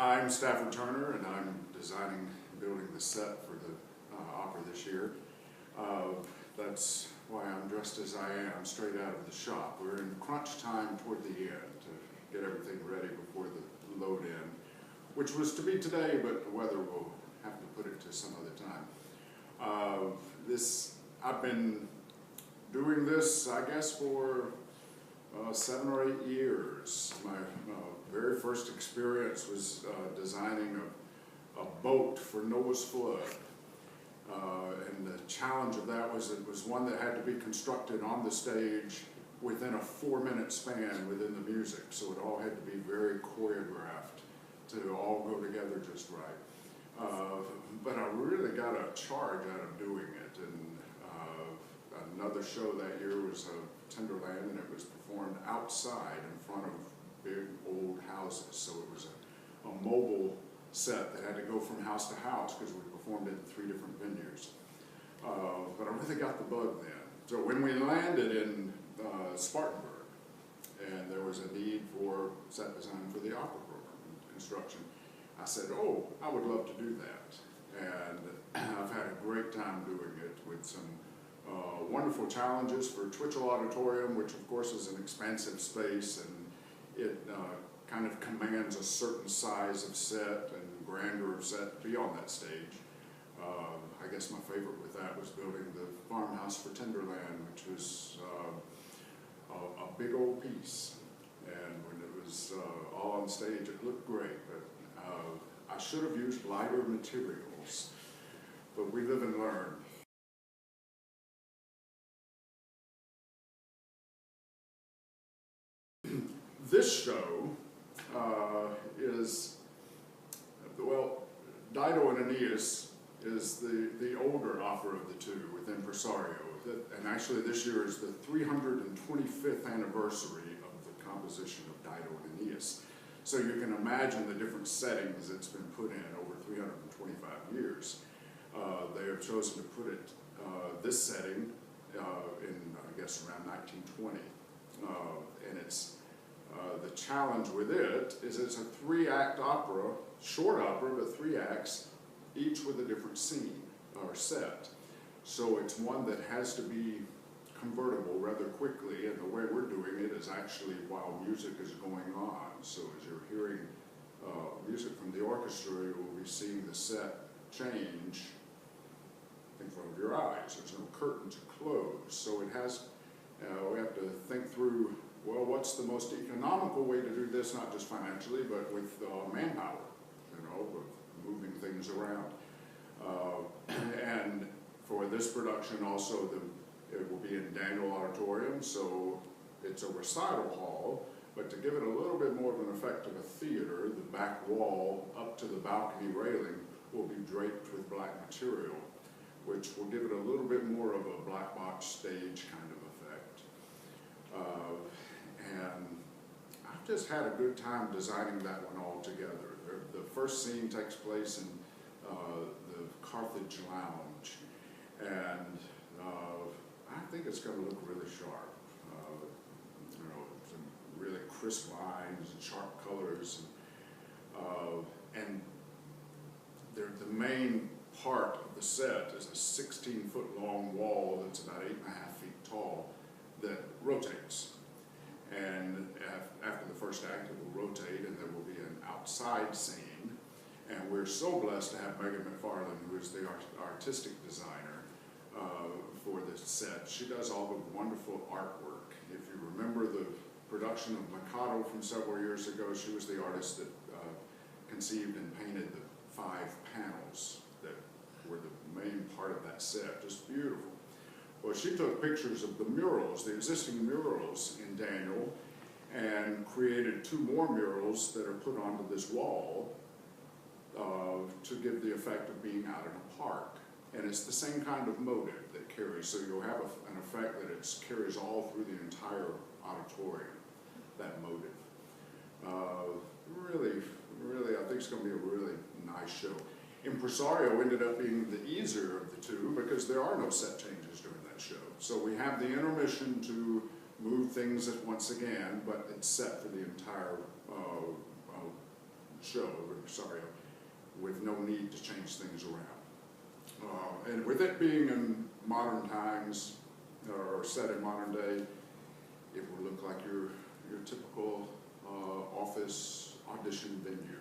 I'm Stafford Turner, and I'm designing and building the set for the opera this year. That's why I'm dressed as I am, straight out of the shop. We're in crunch time toward the end to get everything ready before the load in, which was to be today, but the weather will have to put it to some other time. I've been doing this, I guess, for 7 or 8 years. My very first experience was designing a boat for Noah's flood. And the challenge of that was it was one that had to be constructed on the stage within a 4-minute span within the music. So it all had to be very choreographed to all go together just right. But I really got a charge out of doing it. And another show that year was Tenderland, and it was performed outside in front of big old houses. So it was a mobile set that had to go from house to house because we performed it in 3 different venues. But I really got the bug then. So when we landed in Spartanburg, and there was a need for set design for the opera program instruction, I said, oh, I would love to do that. And I've had a great time doing it with some wonderful challenges for Twitchell Auditorium, which of course is an expansive space, and it kind of commands a certain size of set and grandeur of set to be on that stage. I guess my favorite with that was building the farmhouse for Tenderland, which was a big old piece. And when it was all on stage, it looked great, but I should have used lighter materials, but we live and learn. This show is, well, Dido and Aeneas is the older opera of the two with Impresario. And actually this year is the 325th anniversary of the composition of Dido and Aeneas. So you can imagine the different settings it's been put in over 325 years. They have chosen to put it, this setting, in, I guess, around 1920. And it's, the challenge with it is it's a 3-act opera, short opera, but 3 acts, each with a different scene or set. So it's one that has to be convertible rather quickly, and the way we're doing it is actually while music is going on. So as you're hearing music from the orchestra, you will be seeing the set change in front of your eyes. There's no curtain to close. So it has, we have to think through, well, what's the most economical way to do this, not just financially, but with manpower, you know, with moving things around. And for this production also, it will be in Daniel Auditorium, so it's a recital hall, but to give it a little bit more of an effect of a theater, the back wall up to the balcony railing will be draped with black material, which will give it a little bit more of a black box stage kind of effect. And I've just had a good time designing that one all together. The first scene takes place in the Carthage Lounge, and I think it's going to look really sharp. You know, some really crisp lines and sharp colors, and the main part of the set is a 16-foot long wall that's about 8.5 feet tall that rotates. And after the first act, it will rotate, and there will be an outside scene. And we're so blessed to have Megan McFarland, who is the artistic designer for this set. She does all the wonderful artwork. If you remember the production of Mikado from several years ago, she was the artist that conceived and painted the 5 panels that were the main part of that set. Just beautiful. Well, she took pictures of the murals, the existing murals in Daniel, and created 2 more murals that are put onto this wall to give the effect of being out in a park. And it's the same kind of motive that carries, so you'll have an effect that it carries all through the entire auditorium, that motive. Really, I think it's going to be a really nice show. Impresario ended up being the easier of the 2 because there are no set changes during that show. So we have the intermission to move things once again, but it's set for the entire show, sorry, with no need to change things around. And with it being in modern times, or set in modern day, it will look like your typical office audition venue.